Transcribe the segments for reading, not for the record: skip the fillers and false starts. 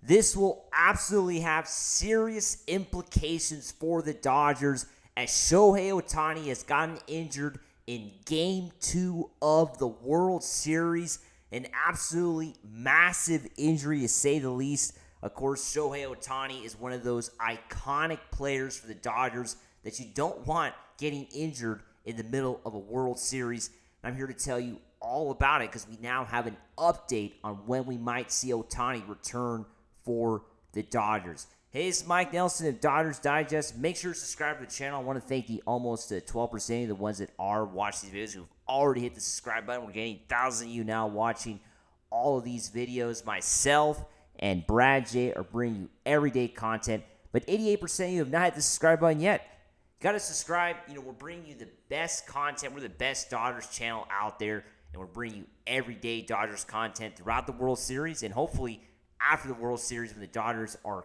This will absolutely have serious implications for the Dodgers as Shohei Ohtani has gotten injured in Game 2 of the World Series. An absolutely massive injury, to say the least. Of course, Shohei Ohtani is one of those iconic players for the Dodgers that you don't want getting injured in the middle of a World Series. And I'm here to tell you all about it because we now have an update on when we might see Ohtani return for the Dodgers. Hey, it's Mike Nelson of Dodgers Digest. Make sure to subscribe to the channel. I want to thank the almost 12% of the ones that are watching these videos who've already hit the subscribe button. We're getting thousands of you now watching all of these videos. Myself and Brad J are bringing you everyday content, but 88% of you have not hit the subscribe button yet. Got to subscribe. We're bringing you the best content. We're the best Dodgers channel out there, and we're bringing you everyday Dodgers content throughout the World Series, and hopefully after the World Series when the Dodgers are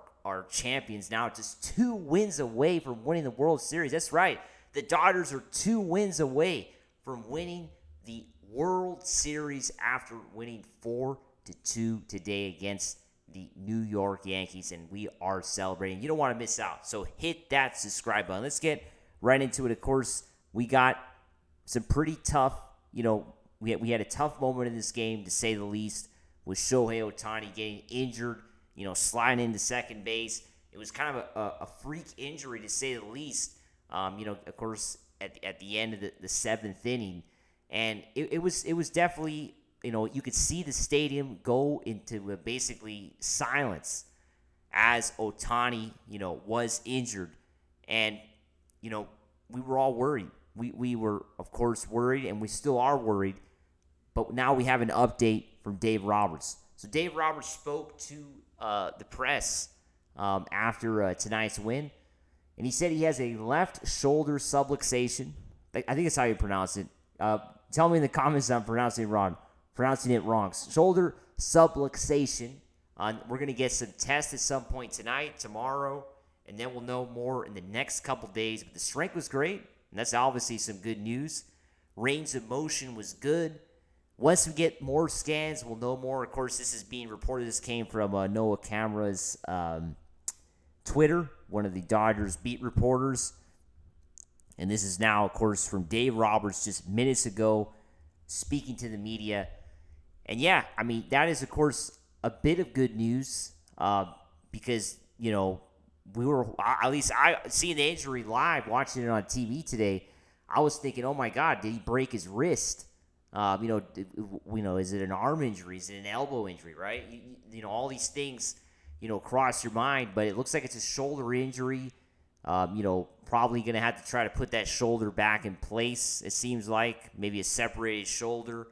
champions now, just 2 wins away from winning the World Series. That's right. The Dodgers are 2 wins away from winning the World Series after winning 4-2 today against the New York Yankees, and we are celebrating. You don't want to miss out, so hit that subscribe button. Let's get right into it. Of course, we got some pretty tough, we had a tough moment in this game, to say the least, with Shohei Ohtani getting injured, sliding into second base. It was kind of a freak injury, to say the least, of course, at the end of the 7th inning. And it was definitely, you could see the stadium go into basically silence as Ohtani, was injured. And, we were all worried. We were, of course, worried, and we still are worried. But now we have an update from Dave Roberts. So Dave Roberts spoke to the press after tonight's win, and he said he has a left shoulder subluxation. I think that's how you pronounce it. Tell me in the comments if I'm pronouncing it wrong. Shoulder subluxation. We're going to get some tests at some point tonight, tomorrow, and then we'll know more in the next couple days. But the strength was great, and that's obviously some good news. Range of motion was good. Once we get more scans, we'll know more. Of course, this is being reported. This came from Noah Camara's Twitter, one of the Dodgers beat reporters. And this is now, of course, from Dave Roberts just minutes ago, speaking to the media. And yeah, I mean, that is, of course, a bit of good news because, we were, at least I seeing the injury live, watching it on TV today, I was thinking, oh my God, did he break his wrist? Is it an arm injury? Is it an elbow injury, right? All these things, cross your mind, but it looks like it's a shoulder injury. Probably going to have to try to put that shoulder back in place, it seems like. Maybe a separated shoulder.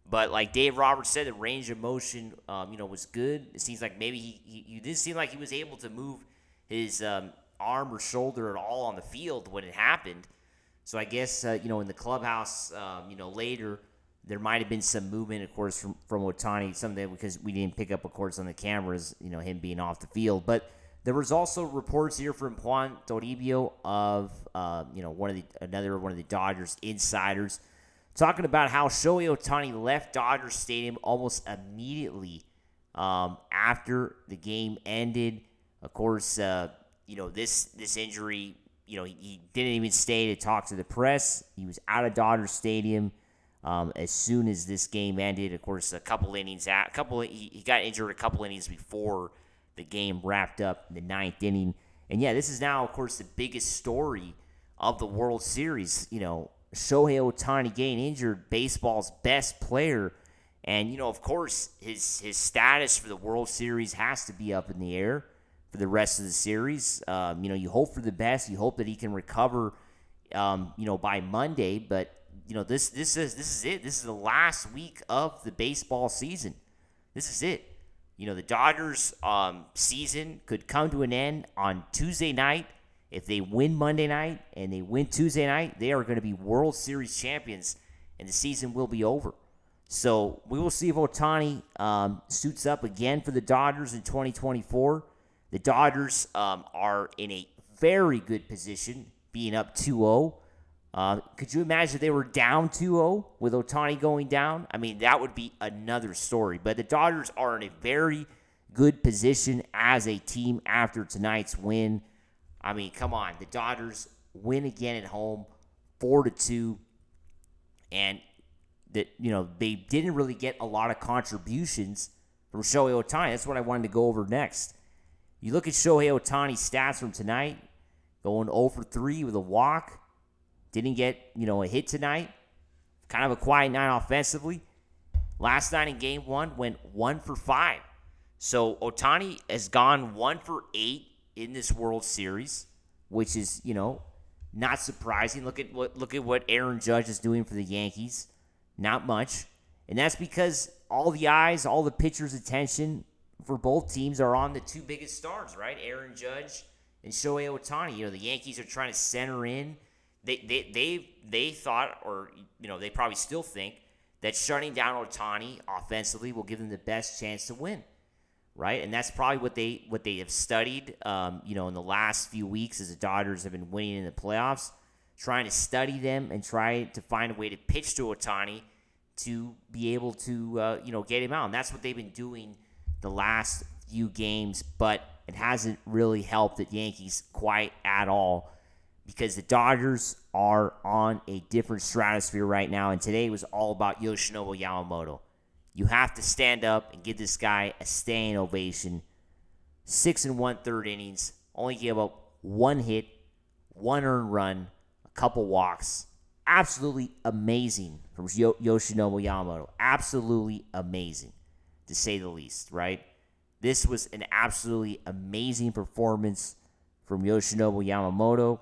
But like Dave Roberts said, the range of motion, was good. It seems like maybe he didn't seem like he was able to move his arm or shoulder at all on the field when it happened. So I guess, in the clubhouse, later, there might have been some movement, of course, from Ohtani, something because we didn't pick up, of course, on the cameras, him being off the field. But there was also reports here from Juan Toribio of, one of the Dodgers insiders, talking about how Shohei Ohtani left Dodger Stadium almost immediately after the game ended. Of course, this injury, he didn't even stay to talk to the press. He was out of Dodger Stadium as soon as this game ended. Of course, he got injured a couple innings before the game wrapped up in the 9th inning. And yeah, this is now, of course, the biggest story of the World Series. Shohei Ohtani getting injured, baseball's best player. And, of course, his status for the World Series has to be up in the air for the rest of the series. You hope for the best. You hope that he can recover, by Monday. But, this is it. This is the last week of the baseball season. This is it. The Dodgers season could come to an end on Tuesday night. If they win Monday night and they win Tuesday night, they are going to be World Series champions, and the season will be over. So we will see if Ohtani suits up again for the Dodgers in 2024. The Dodgers are in a very good position, being up 2-0. Could you imagine if they were down 2-0 with Ohtani going down? I mean, that would be another story. But the Dodgers are in a very good position as a team after tonight's win. I mean, come on. The Dodgers win again at home, 4-2. And they didn't really get a lot of contributions from Shohei Ohtani. That's what I wanted to go over next. You look at Shohei Ohtani's stats from tonight, going 0 for 3 with a walk. Didn't get, a hit tonight. Kind of a quiet night offensively. Last night in Game 1 went 1 for 5. So Ohtani has gone 1 for 8 in this World Series, which is, not surprising. Look at what Aaron Judge is doing for the Yankees. Not much. And that's because all the eyes, all the pitchers' attention for both teams are on the two biggest stars, right? Aaron Judge and Shohei Ohtani. The Yankees are trying to center in. They thought, or they probably still think, that shutting down Ohtani offensively will give them the best chance to win, right? And that's probably what they have studied, in the last few weeks as the Dodgers have been winning in the playoffs, trying to study them and try to find a way to pitch to Ohtani to be able to, get him out. And that's what they've been doing the last few games, but it hasn't really helped the Yankees quite at all because the Dodgers are on a different stratosphere right now, and today was all about Yoshinobu Yamamoto. You have to stand up and give this guy a standing ovation. 6 1/3 innings, only gave up 1 hit, 1 earned run, a couple walks. Absolutely amazing from Yoshinobu Yamamoto. Absolutely amazing, to say the least, right? This was an absolutely amazing performance from Yoshinobu Yamamoto,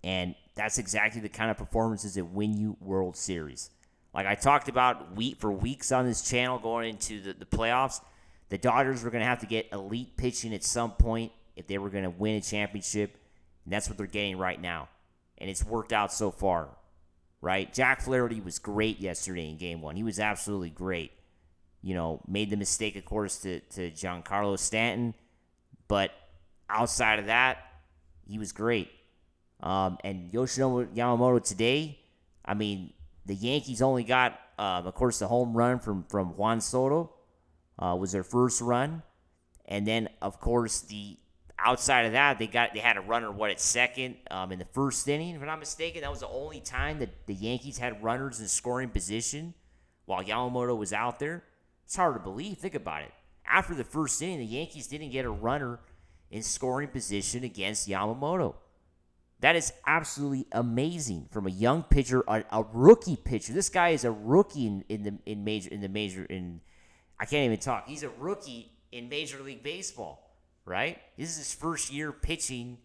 and that's exactly the kind of performances that win you World Series. Like I talked about for weeks on this channel going into the playoffs, the Dodgers were going to have to get elite pitching at some point if they were going to win a championship, and that's what they're getting right now. And it's worked out so far, right? Jack Flaherty was great yesterday in Game 1. He was absolutely great. Made the mistake, of course, to Giancarlo Stanton, but outside of that, he was great. And Yoshinobu Yamamoto today, I mean, the Yankees only got, of course, the home run from Juan Soto was their first run. And then, of course, outside of that, they had a runner, at second in the first inning, if I'm not mistaken. That was the only time that the Yankees had runners in scoring position while Yamamoto was out there. It's hard to believe. Think about it. After the first inning, the Yankees didn't get a runner in scoring position against Yamamoto. That is absolutely amazing from a young pitcher, a rookie pitcher. This guy is a rookie I can't even talk. He's a rookie in Major League Baseball, right? This is his first year pitching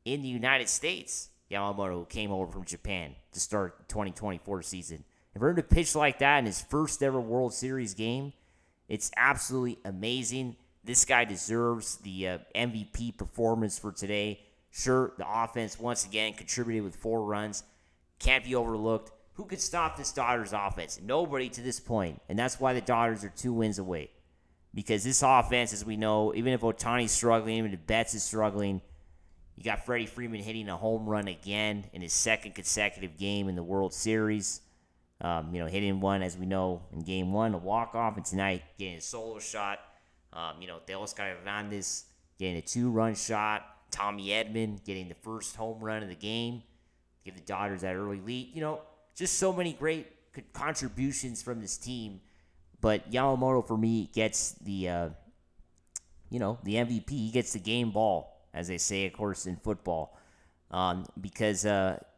in the United States. Yamamoto came over from Japan to start the 2024 season. And for him to pitch like that in his first ever World Series game, it's absolutely amazing. This guy deserves the MVP performance for today. Sure, the offense once again contributed with 4 runs. Can't be overlooked. Who could stop this Dodgers offense? Nobody to this point. And that's why the Dodgers are 2 wins away. Because this offense, as we know, even if Otani's struggling, even if Betts is struggling, you got Freddie Freeman hitting a home run again in his second consecutive game in the World Series. Hitting one, as we know, in Game 1, a walk-off, and tonight getting a solo shot. Teoscar Hernández getting a 2-run shot. Tommy Edman getting the first home run of the game. Give the Dodgers that early lead. Just so many great contributions from this team. But Yamamoto, for me, gets the MVP. He gets the game ball, as they say, of course, in football. Because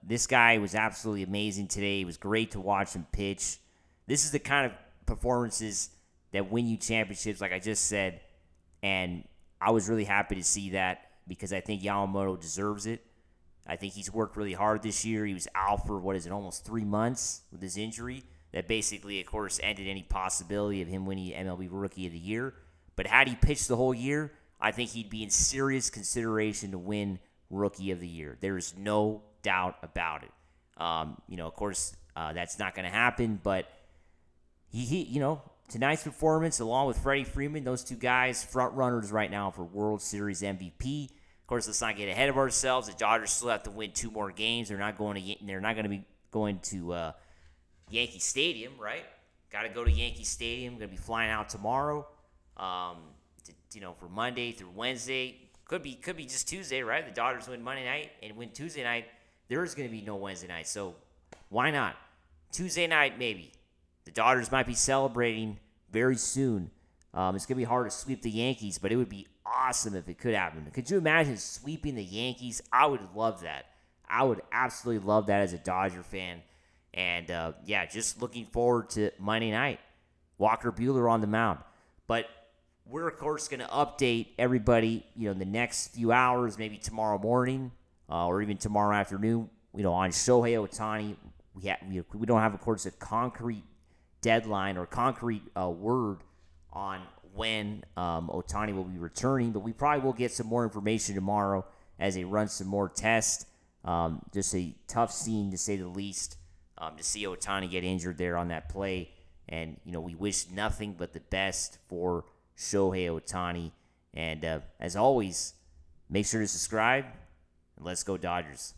this guy was absolutely amazing today. It was great to watch him pitch. This is the kind of performances that win you championships, like I just said. And I was really happy to see that because I think Yamamoto deserves it. I think he's worked really hard this year. He was out for, almost 3 months with his injury. That basically, of course, ended any possibility of him winning MLB Rookie of the Year. But had he pitched the whole year, I think he'd be in serious consideration to win Rookie of the Year. There is no doubt about it. Of course, that's not going to happen, but he tonight's performance, along with Freddie Freeman, those two guys, front runners right now for World Series MVP. Of course, let's not get ahead of ourselves. The Dodgers still have to win 2 more games. They're not going to be going to Yankee Stadium, right? Got to go to Yankee Stadium. Going to be flying out tomorrow to for Monday through Wednesday. Could be just Tuesday, right? The Dodgers win Monday night and win Tuesday night. There's going to be no Wednesday night, so why not? Tuesday night, maybe. The Dodgers might be celebrating very soon. It's going to be hard to sweep the Yankees, but it would be awesome if it could happen. Could you imagine sweeping the Yankees? I would love that. I would absolutely love that as a Dodger fan. And, just looking forward to Monday night. Walker Buehler on the mound. But we're, of course, going to update everybody, in the next few hours, maybe tomorrow morning or even tomorrow afternoon, on Shohei Ohtani. We don't have, of course, a concrete deadline or concrete word on when Ohtani will be returning, but we probably will get some more information tomorrow as they run some more tests. Just a tough scene, to say the least, to see Ohtani get injured there on that play. And, we wish nothing but the best for Shohei Ohtani. And as always, make sure to subscribe, and let's go Dodgers.